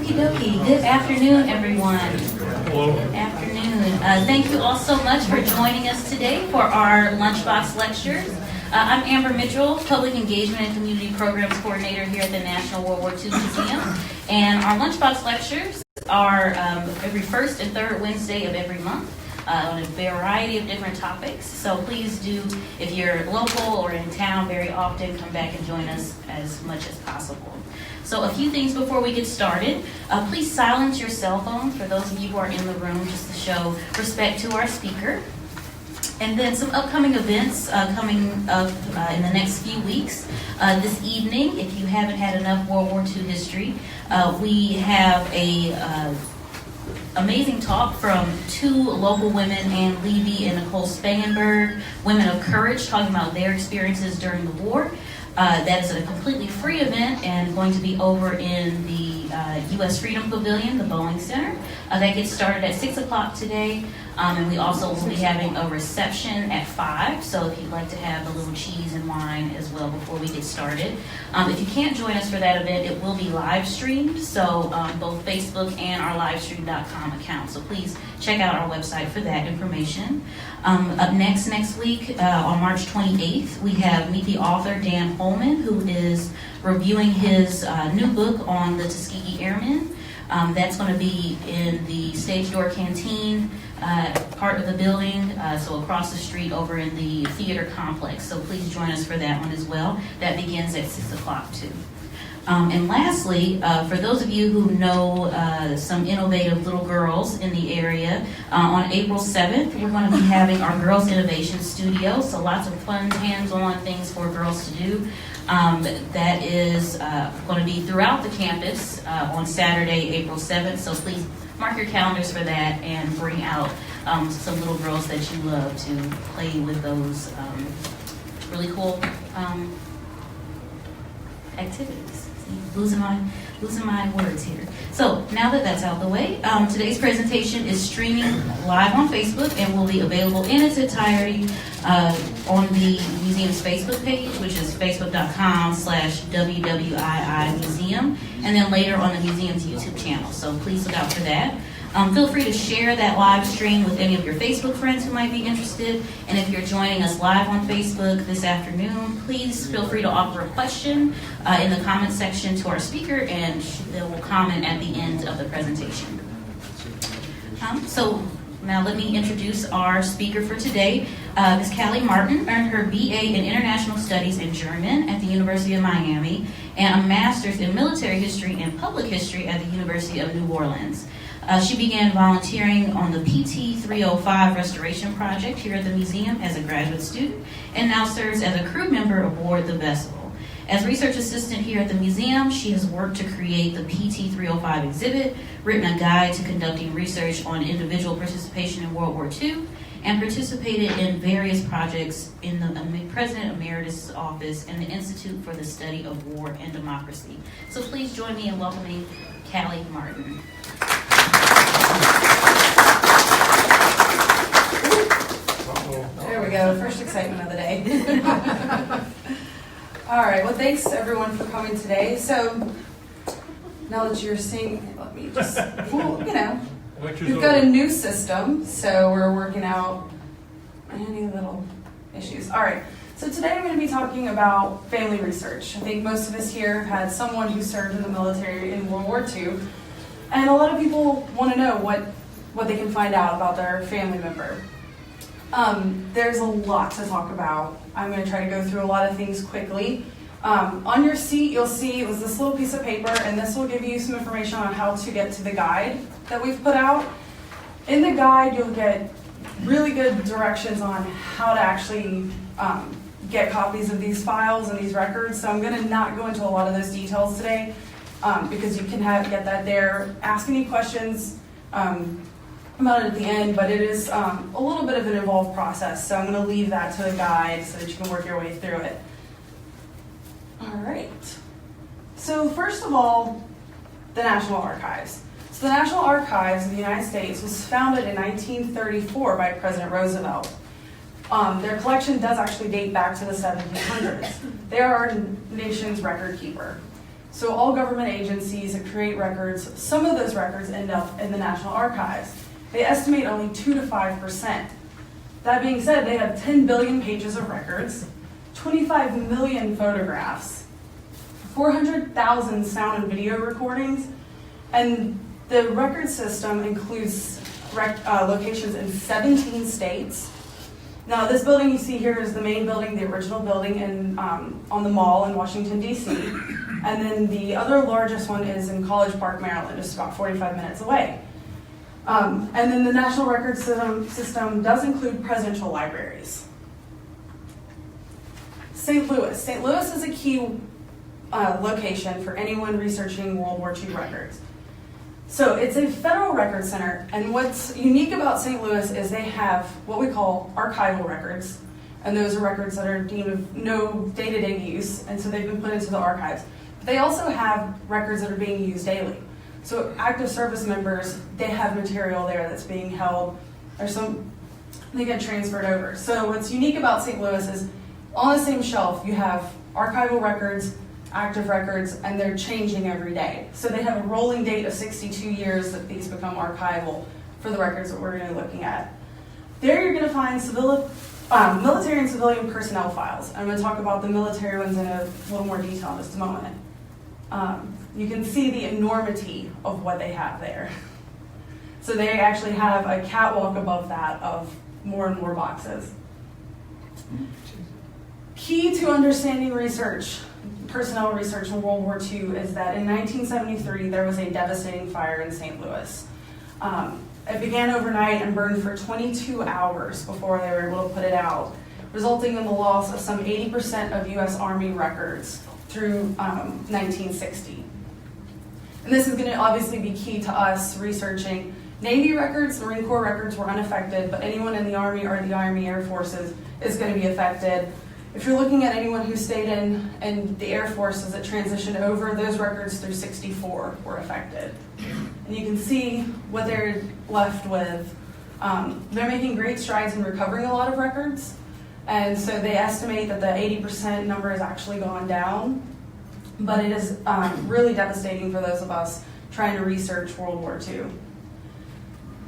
Okie dokie. Good afternoon, everyone. Hello. Good afternoon. Thank you all so much for joining us today for our Lunchbox Lectures. I'm Amber Mitchell, Public Engagement and Community Programs Coordinator here at the National WWII Museum. And our Lunchbox Lectures are every first and third Wednesday of every month on a variety of different topics. So please do, if you're local or in town very often, come back and join us as much as possible. So a few things before we get started. Please silence your cell phone for those of you who are in the room, just to show respect to our speaker. And then some upcoming events coming up in the next few weeks. This evening, if you haven't had enough World War II history, we have a amazing talk from two local women, Ann Levy and Nicole Spangenberg, Women of Courage, talking about their experiences during the war. That is a completely free event and going to be over in the U.S. Freedom Pavilion, the Boeing Center. That gets started at 6 o'clock today. And we also will be having a reception at 5, so if you'd like to have a little cheese and wine as well before we get started. If you can't join us for that event, it will be live streamed, so both Facebook and our livestream.com account. So please check out our website for that information. Up next week, on March 28th, we have Meet the author, Dan Holman, who is reviewing his new book on the Tuskegee Airmen. That's going to be in the Stage Door Canteen part of the building, so across the street over in the theater complex. So please join us for that one as well. That begins at 6 o'clock too. And lastly, for those of you who know some innovative little girls in the area, on April 7th, we're going to be having our Girls Innovation Studio. So lots of fun, hands-on things for girls to do. That is going to be throughout the campus on Saturday, April 7th. So please mark your calendars for that and bring out some little girls that you love to play with those really cool activities. See, losing my words here. So now that that's out of the way, today's presentation is streaming live on Facebook and will be available in its entirety on the museum's Facebook page, which is facebook.com/WWII Museum, and then later on the museum's YouTube channel. So please look out for that. Feel free to share that live stream with any of your Facebook friends who might be interested. And if you're joining us live on Facebook this afternoon, please feel free to offer a question in the comment section to our speaker, and they will comment at the end of the presentation. So now let me introduce our speaker for today. Ms. Callie Martin earned her BA in International Studies in German at the University of Miami and a Master's in Military History and Public History at the University of New Orleans. She began volunteering on the PT 305 restoration project here at the museum as a graduate student and now serves as a crew member aboard the vessel. As research assistant here at the museum, she has worked to create the PT 305 exhibit, written a guide to conducting research on individual participation in World War II, and participated in various projects in the President Emeritus' office and the Institute for the Study of War and Democracy. So please join me in welcoming Callie Martin. There we go, first excitement of the day. All right, well, thanks everyone for coming today. So now that you're seeing, let me just, we've got a new system, so we're working out any little issues. All right, so today I'm going to be talking about family research. I think most of us here had someone who served in the military in World War II, and a lot of people want to know what they can find out about their family member. There's a lot to talk about. I'm going to try to go through a lot of things quickly. On your seat, you'll see it was this little piece of paper, and this will give you some information on how to get to the guide that we've put out. In the guide, you'll get really good directions on how to actually get copies of these files and these records. So I'm going to not go into a lot of those details today because you can get that there. Ask any questions about it at the end, but it is a little bit of an involved process, so I'm going to leave that to the guide so that you can work your way through it. All right. So first of all, the National Archives. So the National Archives of the United States was founded in 1934 by President Roosevelt. Their collection does actually date back to the 1700s. They are our nation's record keeper. So all government agencies that create records, some of those records end up in the National Archives. They estimate only 2 to 5%. That being said, they have 10 billion pages of records, 25 million photographs, 400,000 sound and video recordings, and the record system includes locations in 17 states. Now, this building you see here is the main building, the original building on the Mall in Washington, D.C. And then the other largest one is in College Park, Maryland, just about 45 minutes away. And then the National Record System does include presidential libraries. St. Louis. St. Louis is a key location for anyone researching World War II records. So it's a federal record center, and what's unique about St. Louis is they have what we call archival records, and those are records that are deemed of no day-to-day use, and so they've been put into the archives. But they also have records that are being used daily. So active service members, they have material there that's being held, or they get transferred over. So what's unique about St. Louis is on the same shelf you have archival records, active records, and they're changing every day. So they have a rolling date of 62 years that these become archival for the records that we're going to be looking at. There you're going to find military and civilian personnel files. I'm going to talk about the military ones in a little more detail in just a moment. You can see the enormity of what they have there. So they actually have a catwalk above that of more and more boxes. Key to understanding research, personnel research in World War II, is that in 1973 there was a devastating fire in St. Louis. It began overnight and burned for 22 hours before they were able to put it out, resulting in the loss of some 80% of U.S. Army records through 1960. And this is going to obviously be key to us researching Navy records. Marine Corps records were unaffected, but anyone in the Army or the Army Air Forces is going to be affected. If you're looking at anyone who stayed in the Air Forces that transitioned over, those records through 64 were affected. And you can see what they're left with. They're making great strides in recovering a lot of records. And so they estimate that the 80% number has actually gone down. But it is really devastating for those of us trying to research World War II.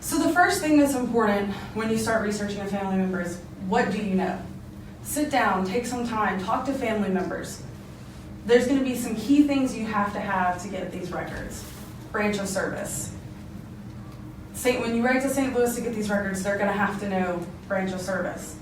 So the first thing that's important when you start researching a family member is, what do you know? Sit down, take some time, talk to family members. There's going to be some key things you have to get these records. Branch of service. When you write to St. Louis to get these records, they're going to have to know branch of service.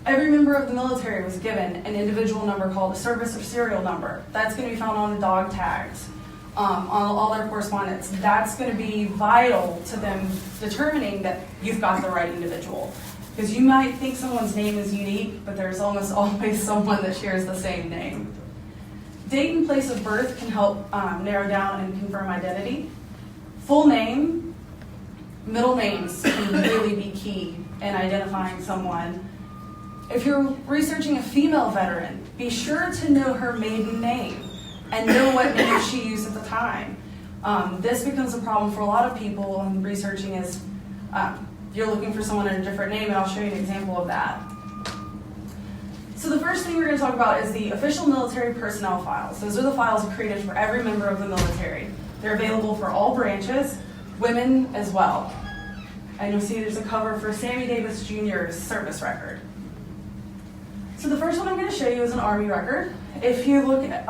Every member of the military was given an individual number called a service or serial number. That's going to be found on the dog tags, on all their correspondence. That's going to be vital to them determining that you've got the right individual. Because you might think someone's name is unique, but there's almost always someone that shares the same name. Date and place of birth can help narrow down and confirm identity. Full name, middle names can really be key in identifying someone. If you're researching a female veteran, be sure to know her maiden name and know what name she used at the time. This becomes a problem for a lot of people in researching is you're looking for someone in a different name, and I'll show you an example of that. So the first thing we're going to talk about is the official military personnel files. Those are the files created for every member of the military. They're available for all branches, women as well. And you'll see there's a cover for Sammy Davis Jr.'s service record. So the first one I'm going to show you is an Army record. If you look at,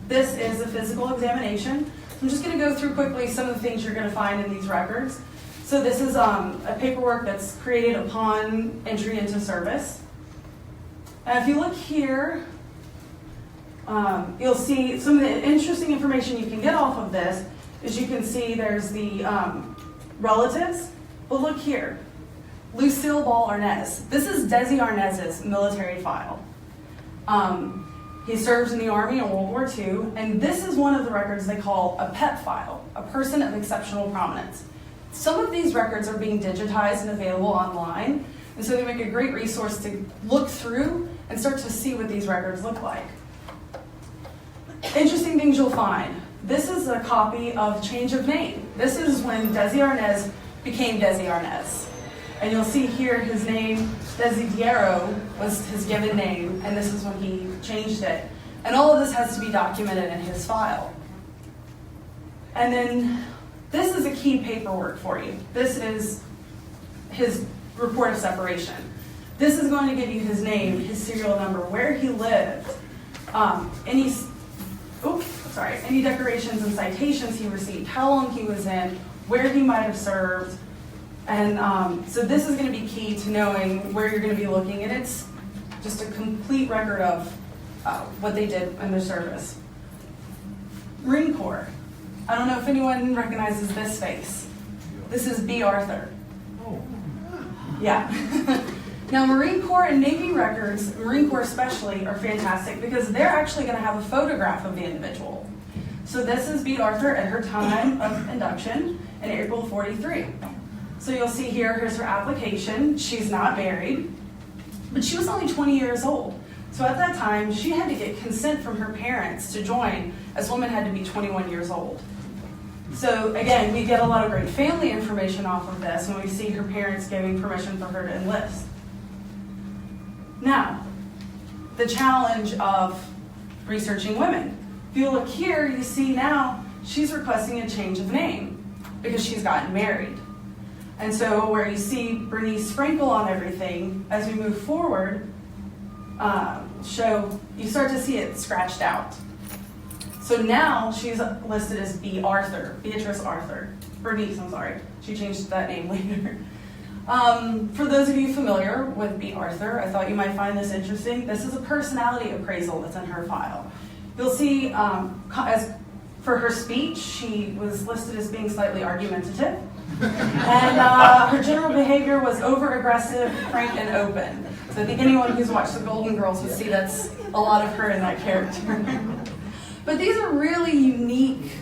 this is a physical examination. I'm just going to go through quickly some of the things you're going to find in these records. So this is a paperwork that's created upon entry into service. And if you look here, you'll see some of the interesting information you can get off of this is you can see there's the relatives. But look here, Lucille Ball Arnaz. This is Desi Arnaz's military file. He serves in the Army in World War II, and this is one of the records they call a PEP file, a person of exceptional prominence. Some of these records are being digitized and available online, and so they make a great resource to look through and start to see what these records look like. Interesting things you'll find. This is a copy of change of name. This is when Desi Arnaz became Desi Arnaz. And you'll see here his name, Desidiero, was his given name, and this is when he changed it. And all of this has to be documented in his file. And then this is a key paperwork for you. This is his report of separation. This is going to give you his name, his serial number, where he lived, any decorations and citations he received, how long he was in, where he might have served. And so this is going to be key to knowing where you're going to be looking. And it's just a complete record of what they did in their service. Marine Corps. I don't know if anyone recognizes this face. This is Bea Arthur. Yeah. Now, Marine Corps and Navy records, Marine Corps especially, are fantastic because they're actually going to have a photograph of the individual. So this is Bea Arthur at her time of induction in April of '43. So you'll see here's her application. She's not married, but she was only 20 years old. So at that time, she had to get consent from her parents to join, as women had to be 21 years old. So again, we get a lot of great family information off of this when we see her parents giving permission for her to enlist. Now, the challenge of researching women. If you look here, you see now she's requesting a change of name because she's gotten married. And so where you see Bernice Sprinkle on everything, as we move forward, you start to see it scratched out. So now she's listed as Bea Arthur, Beatrice Arthur. Bernice, I'm sorry. She changed that name later. For those of you familiar with Bea Arthur, I thought you might find this interesting. This is a personality appraisal that's in her file. You'll see, for her speech, she was listed as being slightly argumentative. And her general behavior was over-aggressive, frank, and open. So I think anyone who's watched The Golden Girls would see that's a lot of her in that character. But these are really unique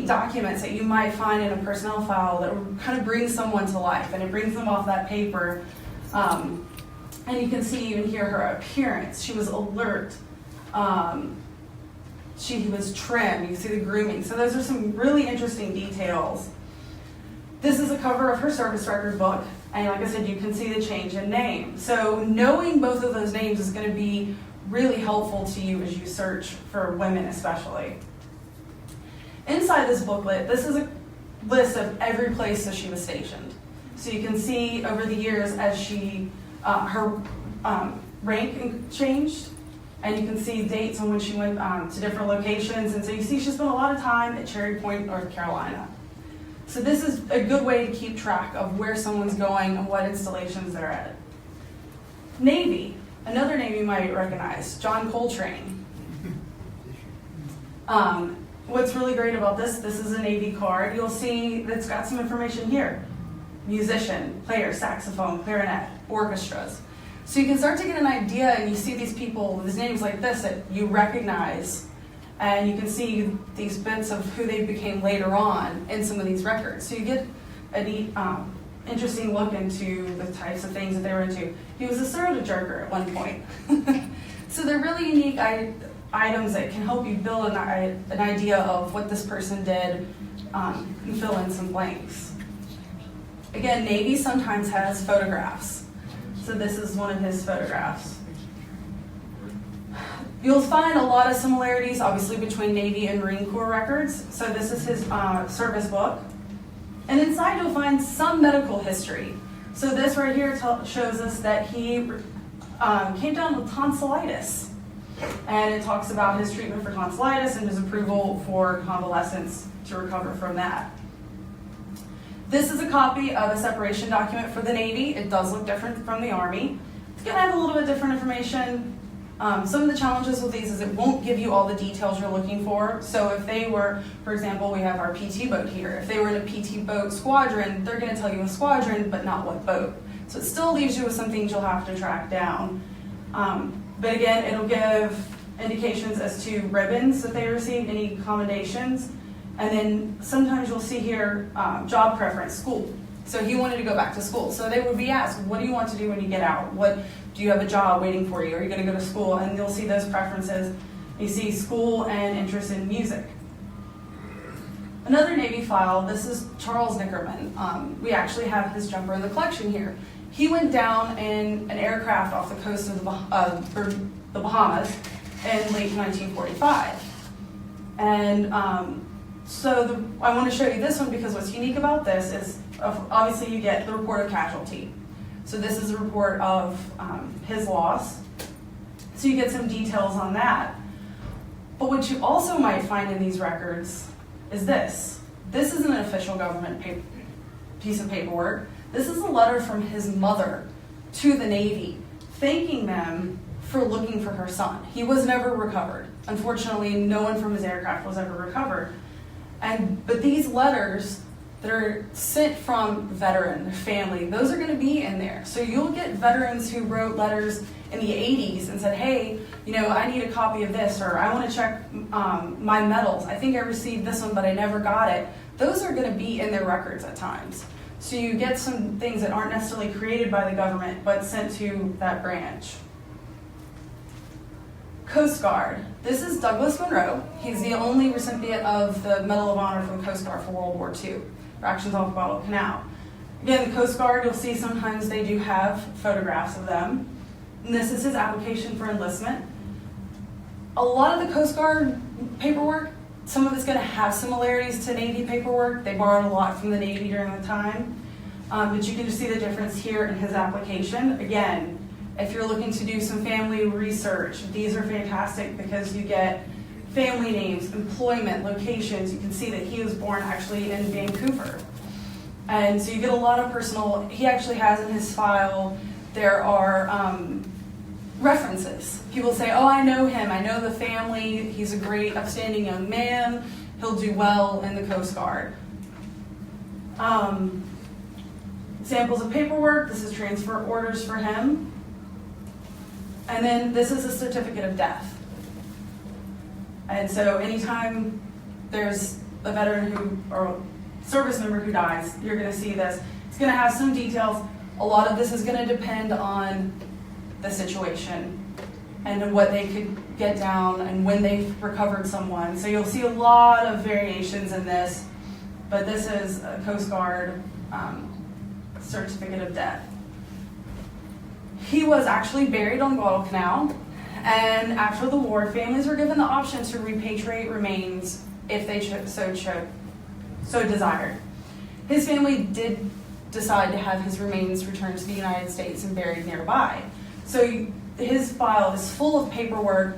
documents that you might find in a personnel file that kind of brings someone to life, and it brings them off that paper. And you can see even here her appearance. She was alert. She was trim. You see the grooming. So those are some really interesting details. This is a cover of her service record book. And like I said, you can see the change in name. So knowing both of those names is going to be really helpful to you as you search for women especially. Inside this booklet, this is a list of every place that she was stationed. So you can see over the years as her rank changed, and you can see dates on when she went to different locations. And so you see she spent a lot of time at Cherry Point, North Carolina. So this is a good way to keep track of where someone's going and what installations they're at. Navy, another name you might recognize, John Coltrane. What's really great about this is a Navy card. You'll see that's got some information here. Musician, player, saxophone, clarinet, orchestras. So you can start to get an idea, and you see these people, these names like this that you recognize, and you can see these bits of who they became later on in some of these records. So you get a neat, interesting look into the types of things that they were into. He was a soda jerker at one point. So they're really unique items that can help you build an idea of what this person did and fill in some blanks. Again, Navy sometimes has photographs. So this is one of his photographs. You'll find a lot of similarities, obviously, between Navy and Marine Corps records. So this is his service book. And inside you'll find some medical history. So this right here shows us that he came down with tonsillitis. And it talks about his treatment for tonsillitis and his approval for convalescence to recover from that. This is a copy of a separation document for the Navy. It does look different from the Army. It's going to have a little bit different information. Some of the challenges with these is it won't give you all the details you're looking for. So if they were, for example, we have our PT boat here. If they were in a PT boat squadron, they're going to tell you a squadron, but not what boat. So it still leaves you with some things you'll have to track down. But again, it'll give indications as to ribbons that they received, any commendations. And then sometimes you'll see here job preference, school. So he wanted to go back to school. So they would be asked, what do you want to do when you get out? Do you have a job waiting for you? Are you going to go to school? And you'll see those preferences. You see school and interest in music. Another Navy file, this is Charles Nickerman. We actually have his jumper in the collection here. He went down in an aircraft off the coast of the Bahamas, in late 1945. And so I want to show you this one because what's unique about this is obviously you get the report of casualty. So this is a report of his loss. So you get some details on that. But what you also might find in these records is this. This isn't an official government piece of paperwork. This is a letter from his mother to the Navy, thanking them for looking for her son. He was never recovered. Unfortunately, no one from his aircraft was ever recovered. But these letters that are sent from veteran family, those are going to be in there. So you'll get veterans who wrote letters in the 80s and said, hey, I need a copy of this, or I want to check my medals. I think I received this one, but I never got it. Those are going to be in their records at times. So you get some things that aren't necessarily created by the government, but sent to that branch. Coast Guard. This is Douglas Munro. He's the only recipient of the Medal of Honor from the Coast Guard for World War II, for actions off Guadalcanal. Again, the Coast Guard, you'll see sometimes they do have photographs of them. And this is his application for enlistment. A lot of the Coast Guard paperwork, some of it's going to have similarities to Navy paperwork. They borrowed a lot from the Navy during the time. But you can just see the difference here in his application. Again, if you're looking to do some family research, these are fantastic because you get family names, employment, locations. You can see that he was born actually in Vancouver. And so you get a lot of personal, he actually has in his file, there are references. People say, oh, I know him, I know the family, he's a great, upstanding young man, he'll do well in the Coast Guard. Examples of paperwork, this is transfer orders for him. And then this is a certificate of death. And so anytime there's a veteran who, or service member who dies, you're going to see this. It's going to have some details. A lot of this is going to depend on the situation and what they could get down and when they've recovered someone. So you'll see a lot of variations in this, but this is a Coast Guard certificate of death. He was actually buried on Guadalcanal, and after the war, families were given the option to repatriate remains if they so desired. His family did decide to have his remains returned to the United States and buried nearby. So his file is full of paperwork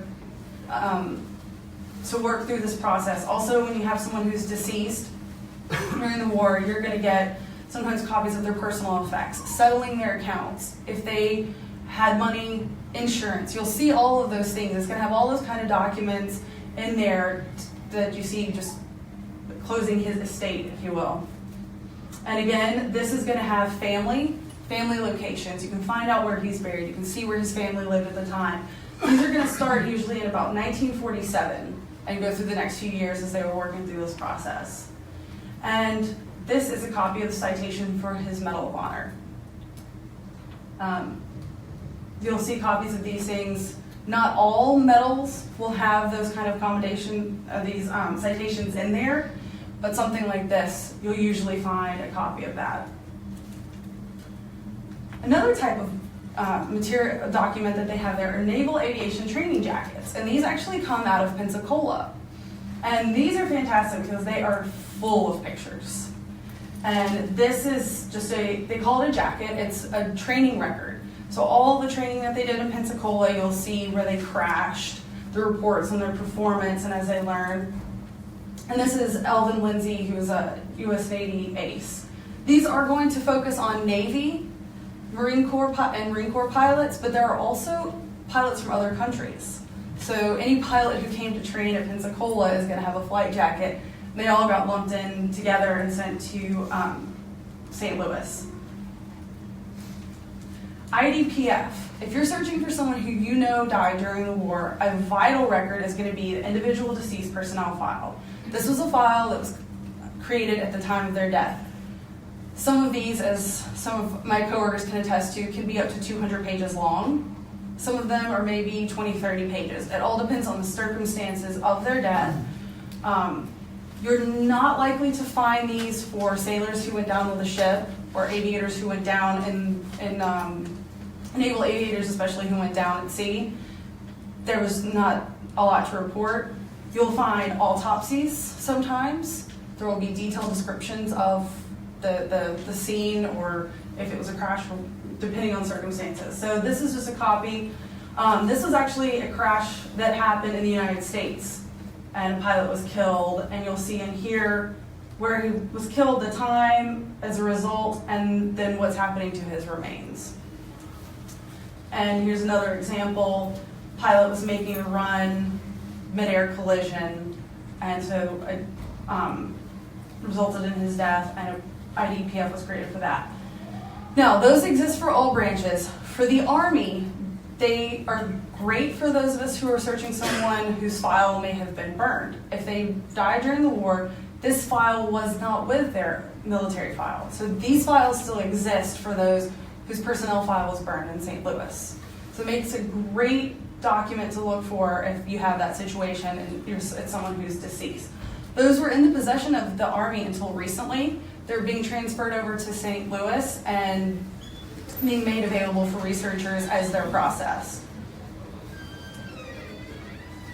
to work through this process. Also, when you have someone who's deceased during the war, you're going to get sometimes copies of their personal effects, settling their accounts. If they had money, insurance, you'll see all of those things. It's going to have all those kind of documents in there that you see just closing his estate, if you will. And again, this is going to have family locations. You can find out where he's buried. You can see where his family lived at the time. These are going to start usually in about 1947 and go through the next few years as they were working through this process. And this is a copy of the citation for his Medal of Honor. You'll see copies of these things. Not all medals will have those kind of accommodation of these citations in there, but something like this, you'll usually find a copy of that. Another type of material document that they have there are naval aviation training jackets, and these actually come out of Pensacola. And these are fantastic because they are full of pictures. And this is just they call it a jacket. It's a training record. So all the training that they did in Pensacola, you'll see where they crashed, the reports on their performance and as they learned. And this is Elvin Lindsay, who's a U.S. Navy ace. These are going to focus on Navy, Marine Corps pilots, but there are also pilots from other countries. So any pilot who came to train at Pensacola is going to have a flight jacket. They all got lumped in together and sent to St. Louis. IDPF. If you're searching for someone who you know died during the war, a vital record is going to be the individual deceased personnel file. This was a file that was created at the time of their death. Some of these, as some of my coworkers can attest to, can be up to 200 pages long. Some of them are maybe 20, 30 pages. It all depends on the circumstances of their death. You're not likely to find these for sailors who went down with a ship or aviators who went down in naval aviators, especially who went down at sea. there was not a lot to report. You'll find autopsies sometimes. There will be detailed descriptions of the scene, or if it was a crash, depending on circumstances. So this is just a copy. This was actually a crash that happened in the United States, and a pilot was killed. And you'll see in here where he was killed, the time as a result, and then what's happening to his remains. And here's another example. Pilot was making a run, mid-air collision, and so it resulted in his death, and an IDPF was created for that. Now, those exist for all branches. For the Army, they are great for those of us who are searching someone whose file may have been burned. If they died during the war, this file was not with their military file. So these files still exist for those whose personnel file was burned in St. Louis. So it makes a great document to look for if you have that situation and it's someone who's deceased. Those were in the possession of the Army until recently. They're being transferred over to St. Louis and being made available for researchers as they're processed.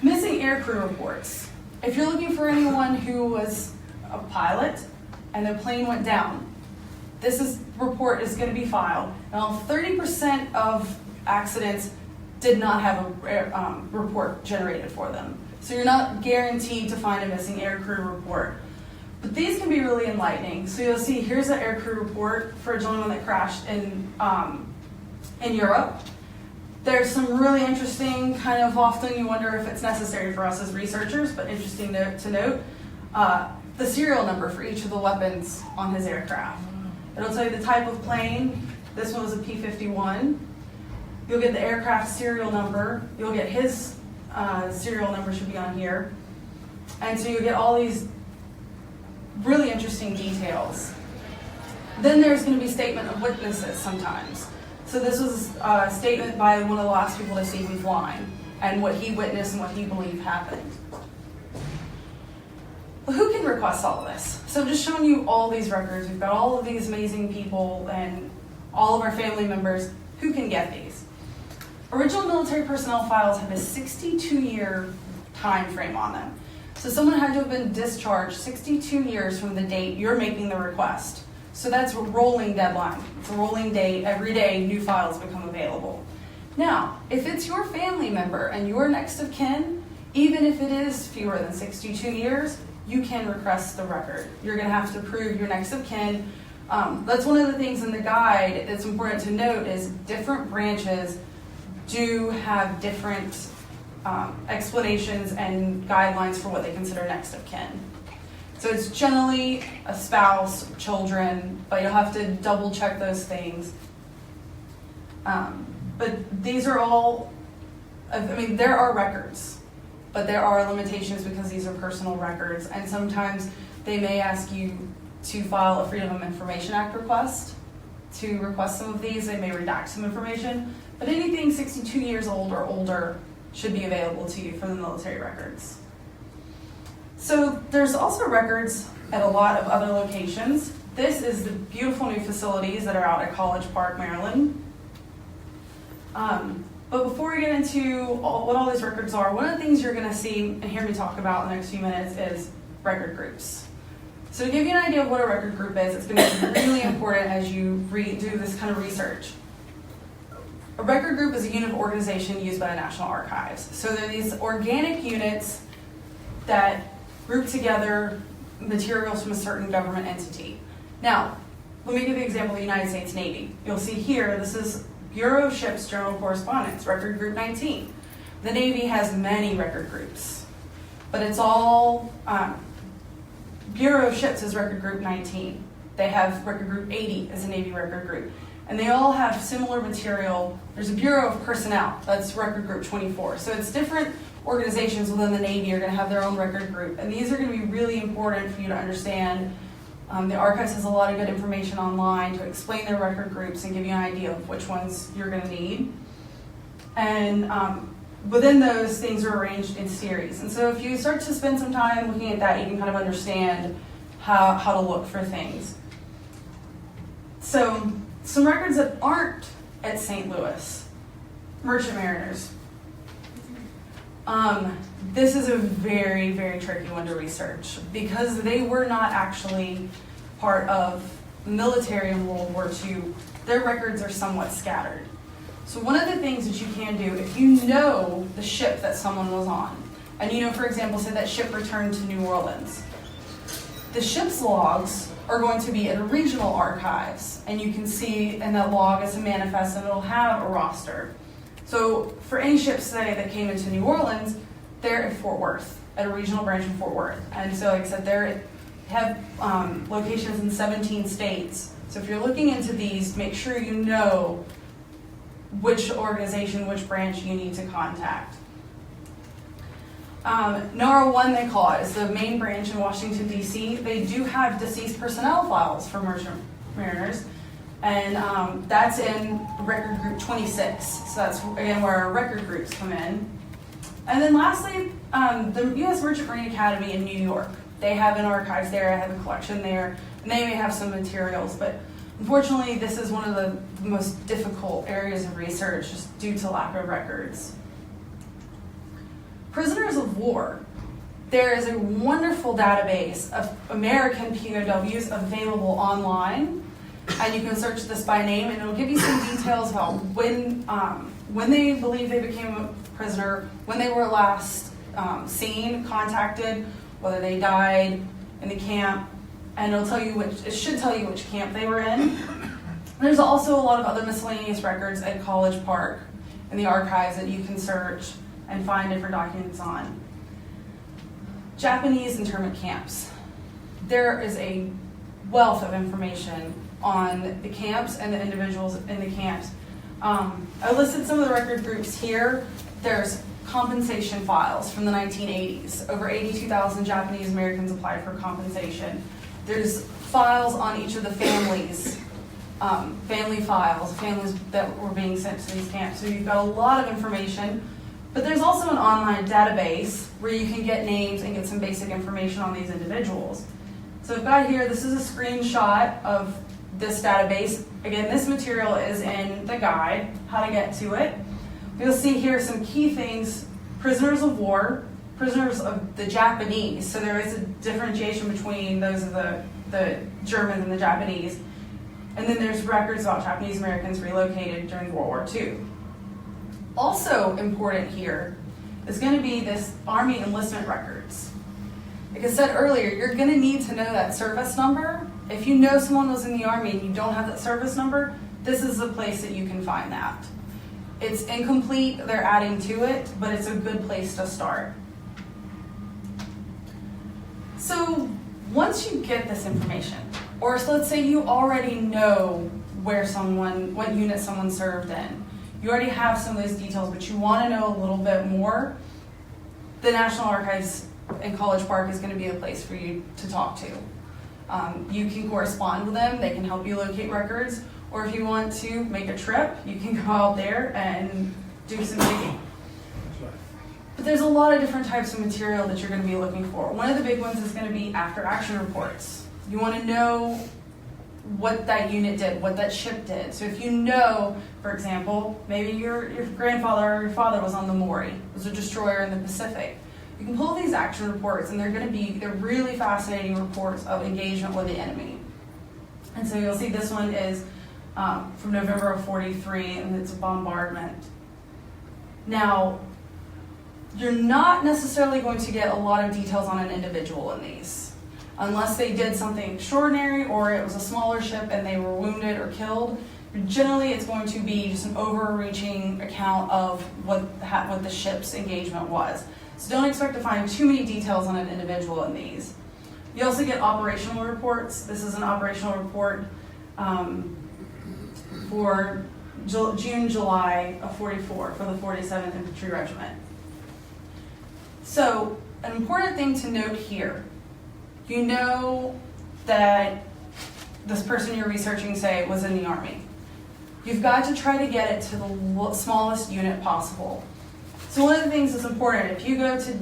Missing aircrew reports. If you're looking for anyone who was a pilot and the plane went down, report is going to be filed. Now, 30% of accidents did not have a report generated for them. So you're not guaranteed to find a missing aircrew report. But these can be really enlightening. So you'll see here's an aircrew report for a gentleman that crashed in Europe. There's some really interesting, kind of often you wonder if it's necessary for us as researchers, but interesting to note, the serial number for each of the weapons on his aircraft. It'll tell you the type of plane. This one was a P-51. You'll get the aircraft serial number. You'll get his serial number should be on here. And so you get all these really interesting details. Then there's going to be statement of witnesses sometimes. So this was a statement by one of the last people to see him flying and what he witnessed and what he believed happened. Well, who can request all of this? So just showing you all these records. We've got all of these amazing people and all of our family members. Who can get these? Original military personnel files have a 62-year time frame on them. So someone had to have been discharged 62 years from the date you're making the request. So that's a rolling deadline. It's a rolling date. Every day, new files become available. Now, if it's your family member and your next of kin, even if it is fewer than 62 years, you can request the record. You're going to have to prove your next of kin. That's one of the things in the guide that's important to note is different branches do have different explanations and guidelines for what they consider next of kin. So it's generally a spouse, children, but you'll have to double check those things. But these are all, there are records, but there are limitations because these are personal records, and sometimes they may ask you to file a Freedom of Information Act request to request some of these. They may redact some information, but anything 62 years old or older should be available to you for the military records. So there's also records at a lot of other locations. This is the beautiful new facilities that are out at College Park, Maryland. But before we get into what all these records are, one of the things you're going to see and hear me talk about in the next few minutes is record groups. So to give you an idea of what a record group is, it's going to be really important as you do this kind of research. A record group is a unit of organization used by the National Archives. So they're these organic units that group together materials from a certain government entity. Now, let me give you an example of the United States Navy. You'll see here, this is Bureau of Ships General Correspondence, Record Group 19. The Navy has many record groups, but it's all, Bureau of Ships is Record Group 19. They have Record Group 80 as a Navy record group. And they all have similar material. There's a Bureau of Personnel, that's Record Group 24. So it's different organizations within the Navy are going to have their own record group. And these are going to be really important for you to understand. The Archives has a lot of good information online to explain their record groups and give you an idea of which ones you're going to need. And within those, things are arranged in series. And so if you start to spend some time looking at that, you can kind of understand how to look for things. So some records that aren't at St. Louis. Merchant mariners. This is a very, very tricky one to research because they were not actually part of military in World War II. Their records are somewhat scattered. So one of the things that you can do, if you know the ship that someone was on, and you know, for example, say that ship returned to New Orleans, the ship's logs are going to be in regional archives, and you can see in that log as a manifest, and it'll have a roster. So for any ships, say, that came into New Orleans, they're at Fort Worth, at a regional branch in Fort Worth. And so, like I said, they have locations in 17 states. So if you're looking into these, make sure you know which organization, which branch you need to contact. NAR 1, they call it, is the main branch in Washington, D.C. They do have deceased personnel files for merchant mariners, and that's in record group 26. So that's, again, where our record groups come in. And then lastly, the U.S. Merchant Marine Academy in New York. They have an archives there, I have a collection there, and they may have some materials, but unfortunately this is one of the most difficult areas of research just due to lack of records. Prisoners of war. There is a wonderful database of American POWs available online, and you can search this by name, and it'll give you some details about when they believe they became a prisoner, when they were last seen, contacted, whether they died in the camp, and it should tell you which camp they were in. There's also a lot of other miscellaneous records at College Park in the archives that you can search and find different documents on. Japanese internment camps. There is a wealth of information on the camps and the individuals in the camps. I listed some of the record groups here. There's compensation files from the 1980s. Over 82,000 Japanese Americans applied for compensation. There's files on each of the families, family files, families that were being sent to these camps. So you've got a lot of information. But there's also an online database where you can get names and get some basic information on these individuals. So I've got here, this is a screenshot of this database. Again, this material is in the guide, how to get to it. You'll see here some key things: prisoners of war, prisoners of the Japanese. So there is a differentiation between those of the Germans and the Japanese. And then there's records about Japanese Americans relocated during World War II. Also important here is going to be this Army enlistment records. Like I said earlier, you're going to need to know that service number. If you know someone was in the Army and you don't have that service number, this is the place that you can find that. It's incomplete, they're adding to it, but it's a good place to start. So once you get this information, or so let's say you already know what unit someone served in, you already have some of those details, but you want to know a little bit more, the National Archives in College Park is going to be a place for you to talk to. You can correspond with them, they can help you locate records, or if you want to make a trip, you can go out there and do some digging. But there's a lot of different types of material that you're going to be looking for. One of the big ones is going to be after action reports. You want to know what that unit did, what that ship did. So if you know, for example, maybe your grandfather or your father was on the Maury, was a destroyer in the Pacific. You can pull these action reports, and they're really fascinating reports of engagement with the enemy. And so you'll see this one is from November of '43, and it's a bombardment. Now, you're not necessarily going to get a lot of details on an individual in these, unless they did something extraordinary or it was a smaller ship and they were wounded or killed. Generally, it's going to be just an overreaching account of what the ship's engagement was. So don't expect to find too many details on an individual in these. You also get operational reports. This is an operational report for June, July of '44 for the 47th Infantry Regiment. So an important thing to note here, you know that this person you're researching, say, was in the Army. You've got to try to get it to the smallest unit possible. So one of the things that's important, if you go to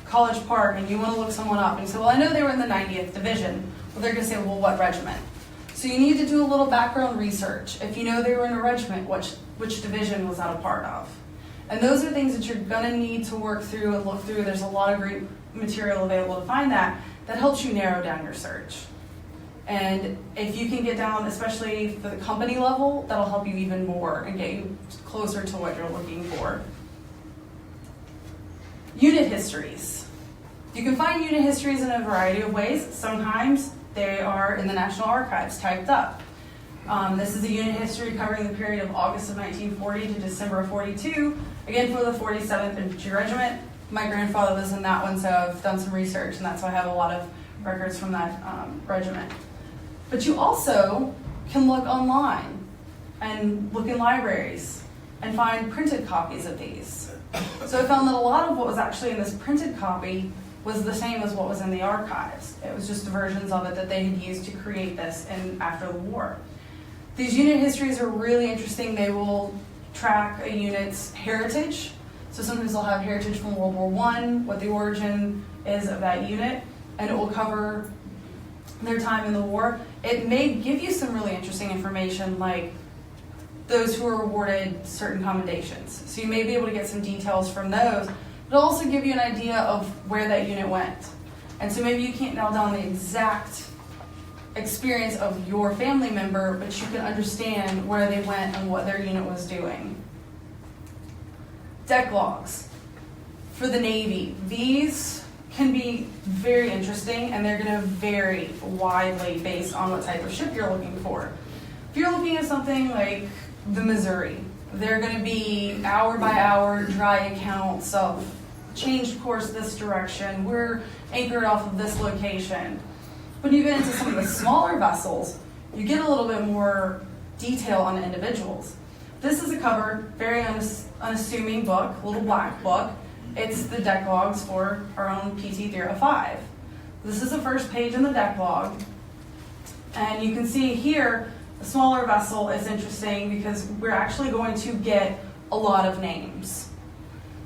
College Park and you want to look someone up and you say, well, I know they were in the 90th Division, well, they're going to say, well, what regiment? So you need to do a little background research. If you know they were in a regiment, which division was that a part of? And those are things that you're going to need to work through and look through. There's a lot of great material available to find that helps you narrow down your search. And if you can get down, especially for the company level, that'll help you even more and get you closer to what you're looking for. Unit histories. You can find unit histories in a variety of ways. Sometimes they are in the National Archives typed up. This is a unit history covering the period of August of 1940 to December of 42, again for the 47th Infantry Regiment. My grandfather was in that one, so I've done some research, and that's why I have a lot of records from that regiment. But you also can look online and look in libraries and find printed copies of these. So I found that a lot of what was actually in this printed copy was the same as what was in the archives. It was just versions of it that they had used to create this after the war. These unit histories are really interesting. They will track a unit's heritage. So sometimes they'll have heritage from World War I, what the origin is of that unit, and it will cover their time in the war. It may give you some really interesting information, like those who were awarded certain commendations. So you may be able to get some details from those. It'll also give you an idea of where that unit went. And so maybe you can't nail down the exact experience of your family member, but you can understand where they went and what their unit was doing. Deck logs for the Navy. These can be very interesting, and they're going to vary widely based on what type of ship you're looking for. If you're looking at something like the Missouri, they're going to be hour by hour dry accounts of changed course this direction, we're anchored off of this location. When you get into some of the smaller vessels, you get a little bit more detail on the individuals. This is a cover, very unassuming book, a little black book. It's the deck logs for our own PT-305. This is the first page in the deck log. And you can see here, a smaller vessel is interesting because we're actually going to get a lot of names.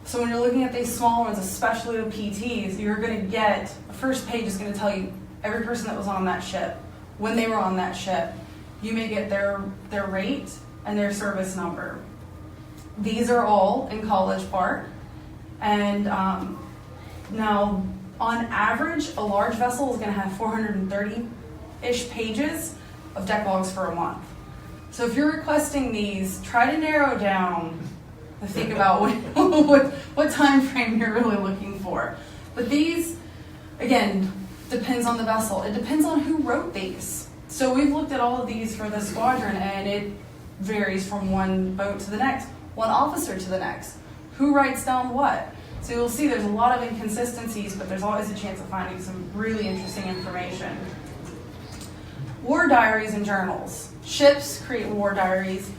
So when you're looking at these small ones, especially the PTs, you're going to get, the first page is going to tell you every person that was on that ship, when they were on that ship. You may get their rate and their service number. These are all in College Park. And now, on average, a large vessel is going to have 430-ish pages of deck logs for a month. So if you're requesting these, try to narrow down and think about what time frame you're really looking for. But these, again, depends on the vessel. It depends on who wrote these. So we've looked at all of these for the squadron, and it varies from one boat to the next, one officer to the next. Who writes down what? So you'll see there's a lot of inconsistencies, but there's always a chance of finding some really interesting information. War diaries and journals. Ships create war diaries.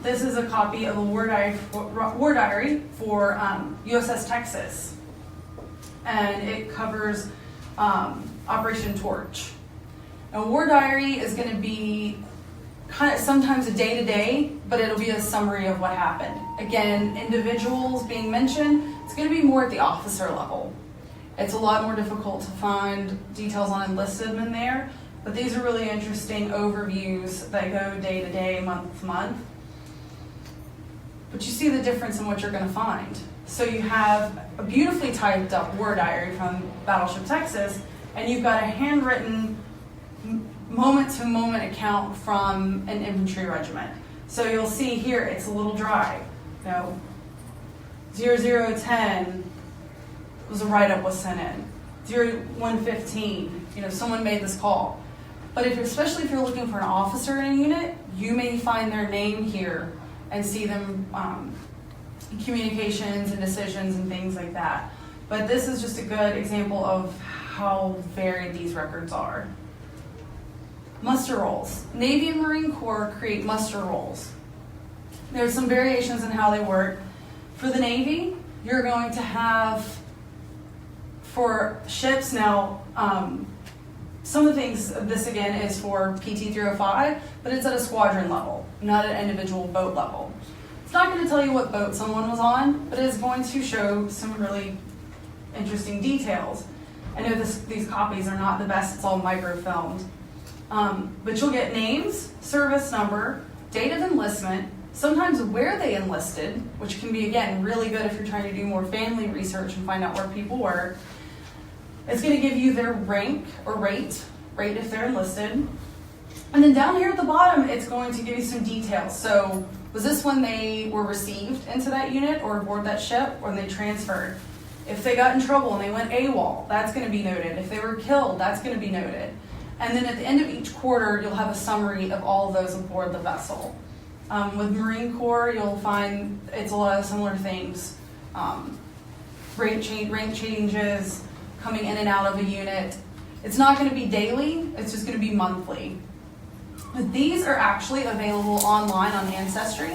This is a copy of a war diary for USS Texas. And it covers Operation Torch. A war diary is going to be kind of sometimes a day-to-day, but it'll be a summary of what happened. Again, individuals being mentioned, it's going to be more at the officer level. It's a lot more difficult to find details on enlisted men there, but these are really interesting overviews that go day-to-day, month-to-month. But you see the difference in what you're going to find. So you have a beautifully typed up war diary from Battleship Texas, and you've got a handwritten moment-to-moment account from an infantry regiment. So you'll see here, it's a little dry. 0010 was a write-up was sent in. 0115, someone made this call. But especially if you're looking for an officer in a unit, you may find their name here and see them communications and decisions and things like that. But this is just a good example of how varied these records are. Muster rolls. Navy and Marine Corps create muster rolls. There's some variations in how they work. For the Navy, you're going to have, for ships now, some of the things, this again is for PT-305, but it's at a squadron level, not at individual boat level. It's not going to tell you what boat someone was on, but it is going to show some really interesting details. I know these copies are not the best, it's all microfilmed. But you'll get names, service number, date of enlistment, sometimes where they enlisted, which can be, again, really good if you're trying to do more family research and find out where people were. It's going to give you their rank or rate if they're enlisted. And then down here at the bottom, it's going to give you some details. So was this when they were received into that unit or aboard that ship, or when they transferred? If they got in trouble and they went AWOL, that's going to be noted. If they were killed, that's going to be noted. And then at the end of each quarter, you'll have a summary of all of those aboard the vessel. With Marine Corps, you'll find it's a lot of similar things. Rank changes, coming in and out of a unit. It's not going to be daily, it's just going to be monthly. But these are actually available online on Ancestry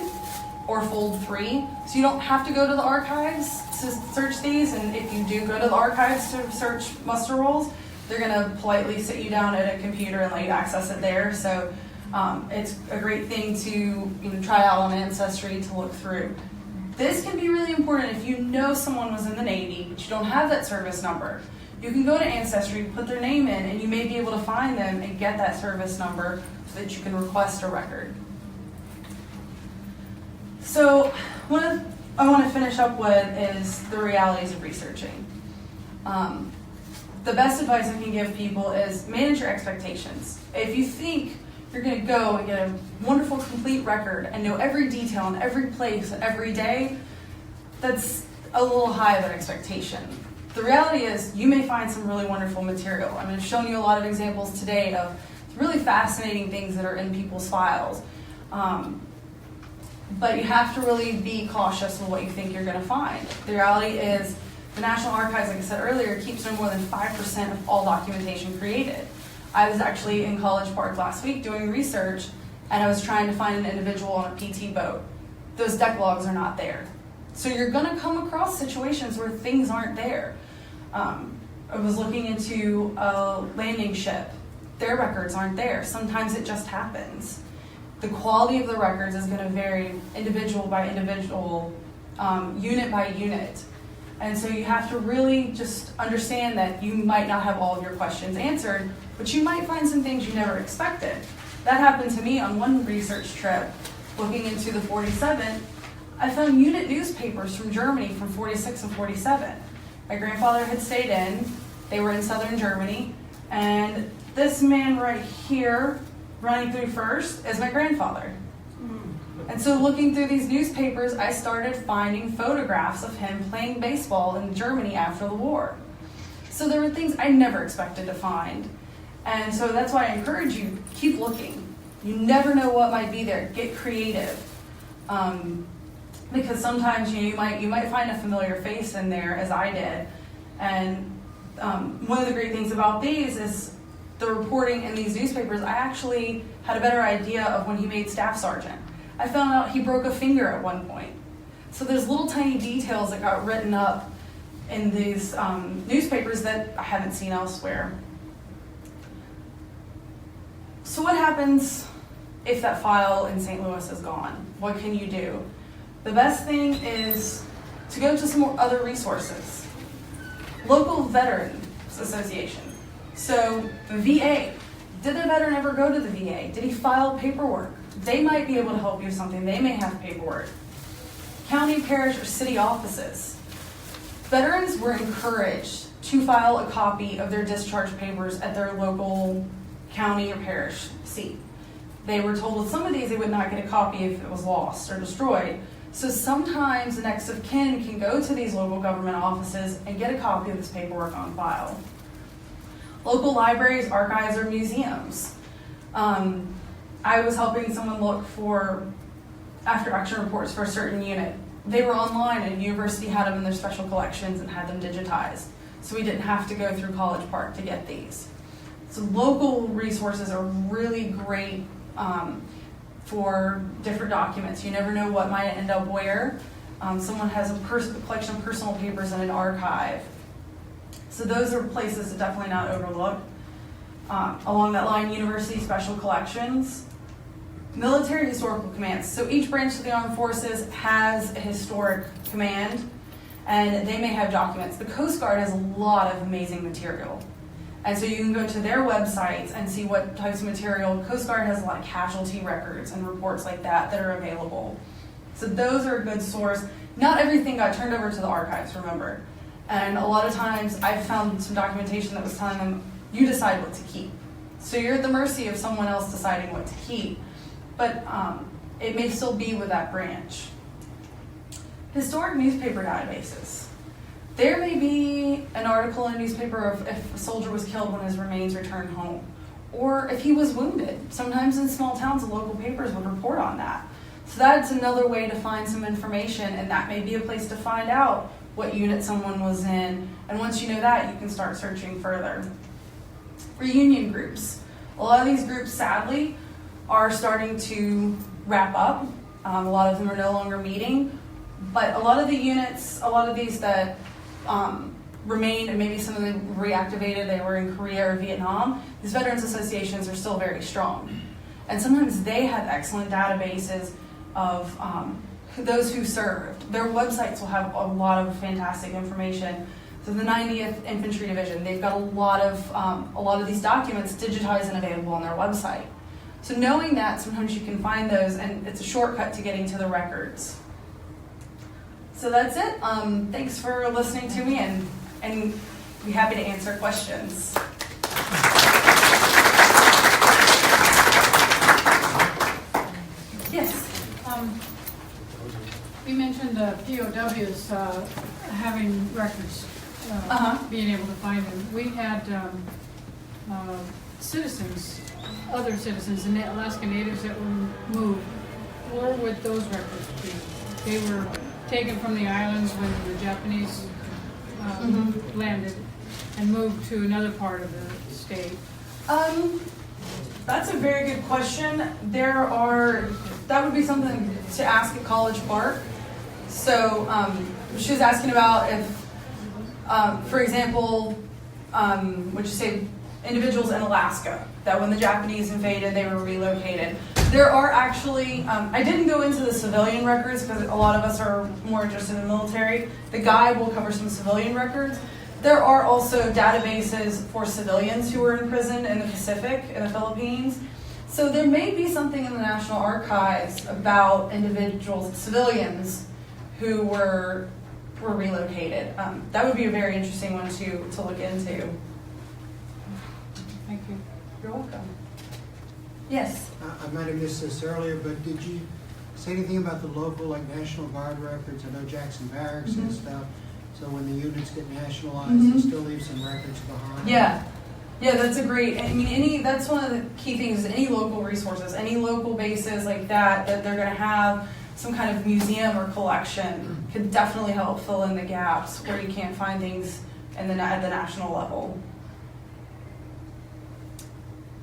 or Fold 3, so you don't have to go to the archives to search these, and if you do go to the archives to search muster rolls, they're going to politely sit you down at a computer and let you access it there. So it's a great thing to try out on Ancestry to look through. This can be really important if you know someone was in the Navy, but you don't have that service number. You can go to Ancestry, put their name in, and you may be able to find them and get that service number so that you can request a record. So what I want to finish up with is the realities of researching. The best advice I can give people is manage your expectations. If you think you're going to go and get a wonderful, complete record and know every detail in every place every day, that's a little high of an expectation. The reality is you may find some really wonderful material. I mean, I've shown you a lot of examples today of really fascinating things that are in people's files. But you have to really be cautious with what you think you're going to find. The reality is the National Archives, like I said earlier, keeps no more than 5% of all documentation created. I was actually in College Park last week doing research, and I was trying to find an individual on a PT boat. Those deck logs are not there. So you're going to come across situations where things aren't there. I was looking into a landing ship. Their records aren't there. Sometimes it just happens. The quality of the records is going to vary individual by individual, unit by unit. And so you have to really just understand that you might not have all of your questions answered, but you might find some things you never expected. That happened to me on one research trip, looking into the 47th. I found unit newspapers from Germany from 46 and 47. My grandfather had stayed in. They were in southern Germany. And this man right here, running through first, is my grandfather. And so looking through these newspapers, I started finding photographs of him playing baseball in Germany after the war. So there were things I never expected to find. And so that's why I encourage you, keep looking. You never know what might be there. Get creative. Because sometimes you might find a familiar face in there, as I did. And one of the great things about these is the reporting in these newspapers. I actually had a better idea of when he made staff sergeant. I found out he broke a finger at one point. So there's little tiny details that got written up in these newspapers that I haven't seen elsewhere. So what happens if that file in St. Louis is gone? What can you do? The best thing is to go to some more other resources. Local Veterans Association. So the VA. Did the veteran ever go to the VA? Did he file paperwork? They might be able to help you with something. They may have paperwork. County, parish, or city offices. Veterans were encouraged to file a copy of their discharge papers at their local county or parish seat. They were told with some of these they would not get a copy if it was lost or destroyed. So sometimes the next of kin can go to these local government offices and get a copy of this paperwork on file. Local libraries, archives, or museums. I was helping someone look for after-action reports for a certain unit. They were online, and university had them in their special collections and had them digitized. So we didn't have to go through College Park to get these. So local resources are really great for different documents. You never know what might end up where. Someone has a collection of personal papers in an archive. So those are places to definitely not overlook. Along that line, university special collections. Military historical commands. So each branch of the armed forces has a historic command, and they may have documents. The Coast Guard has a lot of amazing material. And so you can go to their websites and see what types of material. Coast Guard has a lot of casualty records and reports like that that are available. So those are a good source. Not everything got turned over to the archives, remember. And a lot of times I've found some documentation that was telling them, you decide what to keep. So you're at the mercy of someone else deciding what to keep. But it may still be with that branch. Historic newspaper databases. There may be an article in a newspaper of if a soldier was killed when his remains returned home, or if he was wounded. Sometimes in small towns, the local papers would report on that. So that's another way to find some information, and that may be a place to find out what unit someone was in. And once you know that, you can start searching further. Reunion groups. A lot of these groups, sadly, are starting to wrap up. A lot of them are no longer meeting. But a lot of the units, a lot of these that remained, and maybe some of them reactivated, they were in Korea or Vietnam, these veterans associations are still very strong. And sometimes they have excellent databases of those who served. Their websites will have a lot of fantastic information. So the 90th Infantry Division, they've got a lot of these documents digitized and available on their website. So knowing that, sometimes you can find those, and it's a shortcut to getting to the records. So that's it. Thanks for listening to me, and be happy to answer questions. Yes. You mentioned POWs having records, being able to find them. We had citizens, other citizens, the Alaska Natives that were moved. Where would those records be? They were taken from the islands when the Japanese landed and moved to another part of the state. That's a very good question. That would be something to ask at College Park. So she was asking about if, for example, would you say individuals in Alaska, that when the Japanese invaded, they were relocated. There are actually, I didn't go into the civilian records because a lot of us are more interested in the military. The guide will cover some civilian records. There are also databases for civilians who were imprisoned in the Pacific, in the Philippines. So there may be something in the National Archives about individuals, civilians, who were relocated. That would be a very interesting one to look into. Thank you. You're welcome. Yes? I might have missed this earlier, but did you say anything about the local, like National Guard records? I know Jackson Barracks and stuff. So when the units get nationalized, they still leave some records behind. Yeah, that's a great. I mean, that's one of the key things. Is any local resources, any local bases like that they're going to have some kind of museum or collection could definitely help fill in the gaps where you can't find things at the national level.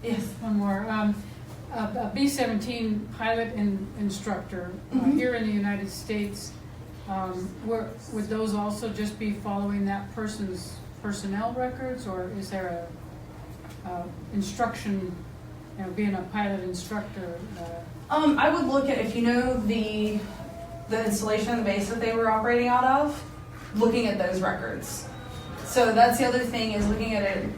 Yes. One more. A B-17 pilot instructor here in the United States, would those also just be following that person's personnel records, or is there a instruction, being a pilot instructor? I would look at, if you know the installation, the base that they were operating out of, looking at those records. So that's the other thing, is looking at it,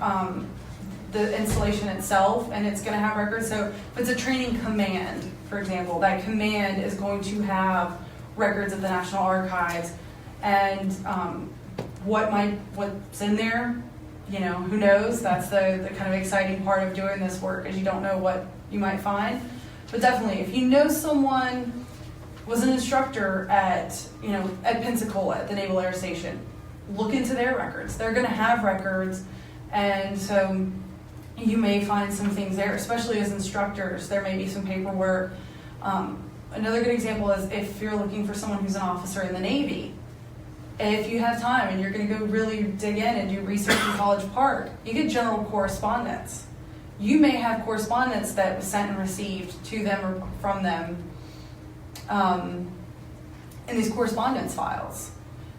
the installation itself, and it's going to have records. So if it's a training command, for example, that command is going to have records of the National Archives, and what's in there, who knows? That's the kind of exciting part of doing this work, is you don't know what you might find. But definitely, if you know someone was an instructor at Pensacola, at the Naval Air Station, look into their records. They're going to have records, and so you may find some things there, especially as instructors. There may be some paperwork. Another good example is if you're looking for someone who's an officer in the Navy. If you have time and you're going to go really dig in and do research in College Park, you get general correspondence. You may have correspondence that was sent and received to them or from them in these correspondence files.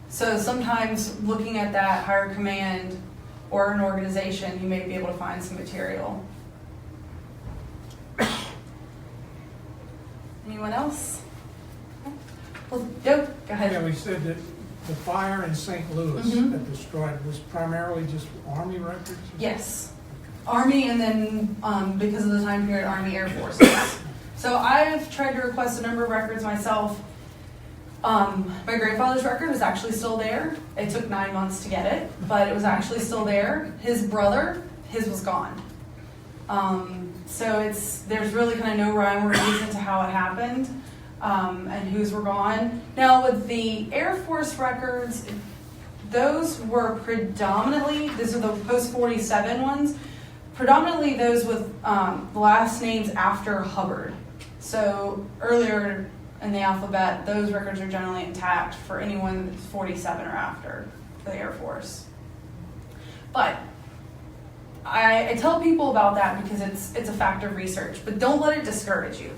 So sometimes looking at that higher command or an organization, you may be able to find some material. Anyone else? Well, go ahead. Yeah, we said that the fire in St. Louis that destroyed was primarily just Army records? Yes. Army, and then because of the time period, Army Air Force. So I've tried to request a number of records myself. My grandfather's record is actually still there. It took 9 months to get it, but it was actually still there. His brother, his was gone. So there's really kind of no rhyme or reason to how it happened and whose were gone. Now with the Air Force records, those were predominantly, these are the post-47 ones, predominantly those with last names after Hubbard. So earlier in the alphabet, those records are generally intact for anyone that's 47 or after for the Air Force. But I tell people about that because it's a fact of research, but don't let it discourage you.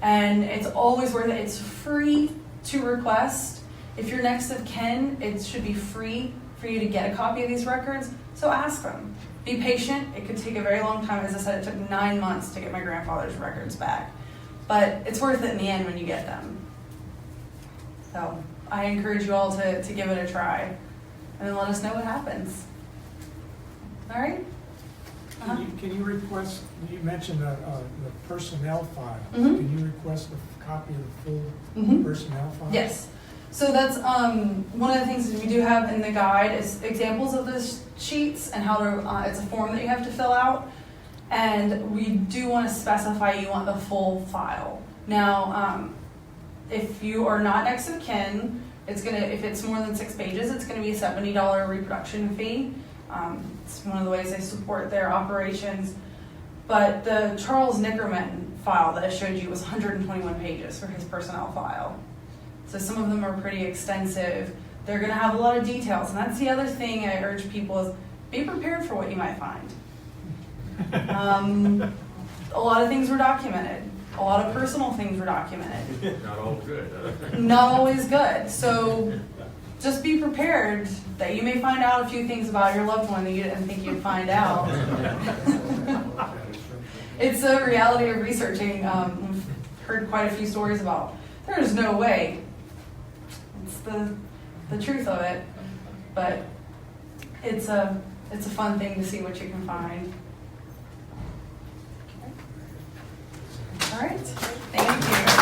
And it's always worth it. It's free to request. If you're next of kin, it should be free for you to get a copy of these records, so ask them. Be patient. It could take a very long time. As I said, it took 9 months to get my grandfather's records back. But it's worth it in the end when you get them. So I encourage you all to give it a try, and then let us know what happens. All right? Can you request, you mentioned the personnel file. Mhm. Can you request a copy of the full Mhm. personnel file? Yes. So that's one of the things that we do have in the guide is examples of those sheets and how to, it's a form that you have to fill out. And we do want to specify you want the full file. Now, if you are not next of kin, if it's more than 6 pages, it's going to be a $70 reproduction fee. It's one of the ways they support their operations. But the Charles Nickerman file that I showed you was 121 pages for his personnel file. So some of them are pretty extensive. They're going to have a lot of details. And that's the other thing I urge people is be prepared for what you might find. A lot of things were documented. A lot of personal things were documented. Not all good. Not always good. So just be prepared that you may find out a few things about your loved one that you didn't think you'd find out. It's a reality of researching. We've heard quite a few stories about there's no way. It's the truth of it. But it's a fun thing to see what you can find. All right. Thank you.